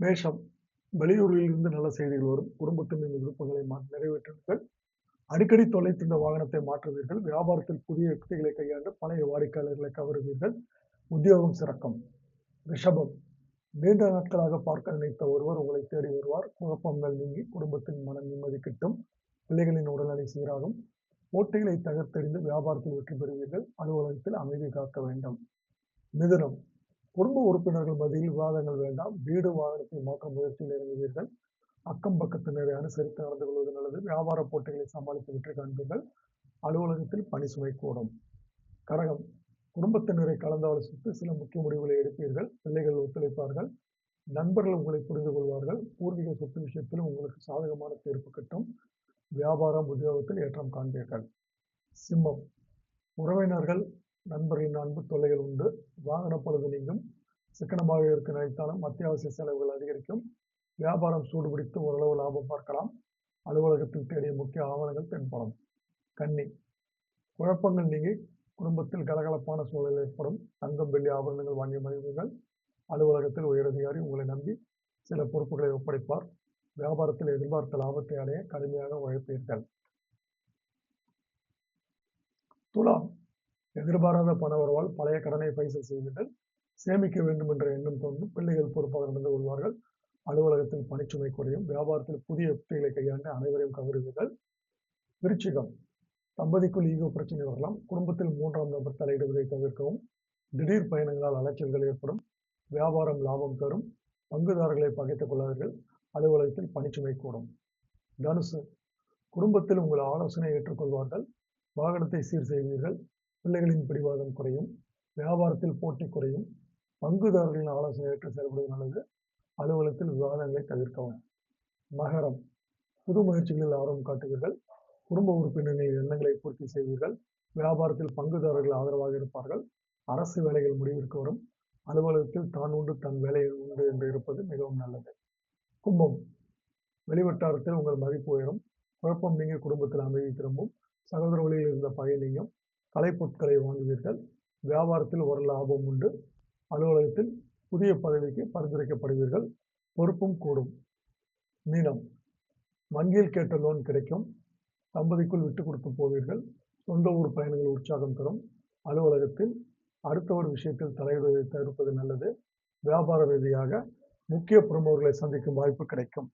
மேஷம். வெளியூரில் இருந்து நல்ல செய்திகள் வரும். குடும்பத்தின் விருப்பங்களை நிறைவேற்றுவீர்கள். அடிக்கடி தொலைத்திருந்த வாகனத்தை மாற்றுவீர்கள். வியாபாரத்தில் புதிய யுக்திகளை கையாண்டு பழைய வாடிக்கையாளர்களை கவருவீர்கள். உத்தியோகம் சிறக்கும். ரிஷபம். நீண்ட நாட்களாக பார்க்க நினைத்த ஒருவர் உங்களை தேடி வருவார். குழப்பங்கள் நீங்கி குடும்பத்தின் மன நிம்மதி கிட்டும். பிள்ளைகளின் உடல்நிலை சீராகும். போட்டிகளை தகர்த்தெறிந்து வியாபாரத்தில் வெற்றி பெறுவீர்கள். அலுவலகத்தில் அமைதி காக்க வேண்டும். மிதுனம். குடும்ப உறுப்பினர்கள் மத்தியில் விவாதங்கள் வேண்டாம். வீடு வாகனத்தை மாற்றும் முயற்சியில் இறங்குவீர்கள். அக்கம் பக்கத்தினரை அனுசரித்து நடந்து கொள்வது நல்லது. வியாபார போட்டிகளை சமாளித்து வெற்றி காண்பீர்கள். அலுவலகத்தில் பணி சுமை கூடும். கடகம். குடும்பத்தினரை கலந்தாலோசித்து சில முக்கிய முடிவுகளை எடுப்பீர்கள். பிள்ளைகள் ஒத்துழைப்பார்கள். நண்பர்கள் உங்களை புரிந்து கொள்வார்கள். பூர்வீக சொத்து விஷயத்திலும் உங்களுக்கு சாதகமான தீர்ப்பு கிட்டும். வியாபாரம் உத்தியோகத்தில் ஏற்றம் காண்பீர்கள். சிம்மம். உறவினர்கள் நண்பர்களின் அன்பு தொல்லைகள் உண்டு. வாகன பழுது நீங்கும். சிக்கனமாக இருக்க நினைத்தாலும் அத்தியாவசிய செலவுகள் அதிகரிக்கும். வியாபாரம் சூடுபிடித்து ஓரளவு லாபம் பார்க்கலாம். அலுவலகத்தில் தேடிய முக்கிய ஆவணங்கள் தென்படும். கன்னி. குழப்பங்கள் நீங்கி குடும்பத்தில் கலகலப்பான சூழல் ஏற்படும். தங்கம் வெள்ளி ஆபரணங்கள் வாங்கி மகிழ்வீர்கள். அலுவலகத்தில் உயரதிகாரி உங்களை நம்பி சில பொறுப்புகளை ஒப்படைப்பார். வியாபாரத்தில் எதிர்பார்த்த லாபத்தை அடைய கடுமையாக உழைப்பீர்கள். துலாம். எதிர்பாராத பண வரவால் பழைய கடனை பைசல் செய்வீர்கள். சேமிக்க வேண்டும் என்ற எண்ணம் தோன்றும். பிள்ளைகள் பொறுப்பாக நடந்து கொள்வார்கள். அலுவலகத்தில் பணிச்சுமை குறையும். வியாபாரத்தில் புதிய யுக்திகளை கையாண்டு அனைவரையும் கவருவீர்கள். விருச்சிகம். தம்பதிக்குள் ஈகோ பிரச்சனை வரலாம். குடும்பத்தில் மூன்றாம் நபர் தலையிடுவதை தவிர்க்கவும். திடீர் பயணங்களால் அலைச்சல்கள் ஏற்படும். வியாபாரம் லாபம் தரும். பங்குதாரர்களை பகைத்துக் கொள்ளாதீர்கள். அலுவலகத்தில் பணிச்சுமை கூடும். தனுசு. குடும்பத்தில் உங்கள் ஆலோசனை ஏற்றுக்கொள்வார்கள். வாகனத்தை சீர் செய்வீர்கள். பிள்ளைகளின் பிடிவாதம் குறையும். வியாபாரத்தில் போட்டி குறையும். பங்குதாரர்களின் ஆலோசனை ஏற்று செயல்படுவது நல்லது. அலுவலகத்தில் விவாதங்களை தவிர்க்கவும். மகரம். புது முயற்சிகளில் ஆர்வம் காட்டுவீர்கள். குடும்ப உறுப்பினர்களின் எண்ணங்களை பூர்த்தி செய்வீர்கள். வியாபாரத்தில் பங்குதாரர்கள் ஆதரவாக இருப்பார்கள். அரசு வேலைகள் முடிவிற்கு வரும். அலுவலகத்தில் தான் உண்டு தன் வேலை உண்டு என்று இருப்பது மிகவும் நல்லது. கும்பம். வெளிவட்டாரத்தில் உங்கள் மதிப்பு உயரும். குழப்பம் நீங்க குடும்பத்தில் அமைதி திரும்பும். சகோதர வழியில் இருந்த பகை நீங்கும். கலைப்பொருட்களை வாங்குவீர்கள். வியாபாரத்தில் ஒரு லாபம் உண்டு. அலுவலகத்தில் புதிய பதவிக்கு பரிந்துரைக்கப்படுவீர்கள். பொறுப்பும் கூடும். மீனம். வங்கியில் கேட்ட லோன் கிடைக்கும். தம்பதிக்குள் விட்டு கொடுத்து போவீர்கள். சொந்த ஊர் பயணங்கள் உற்சாகம் தரும். அலுவலகத்தில் அடுத்தவர் விஷயத்தில் தலையிடுவதை தவிர்ப்பது நல்லது. வியாபார ரீதியாக முக்கிய பிரமுகர்களை சந்திக்கும் வாய்ப்பு கிடைக்கும்.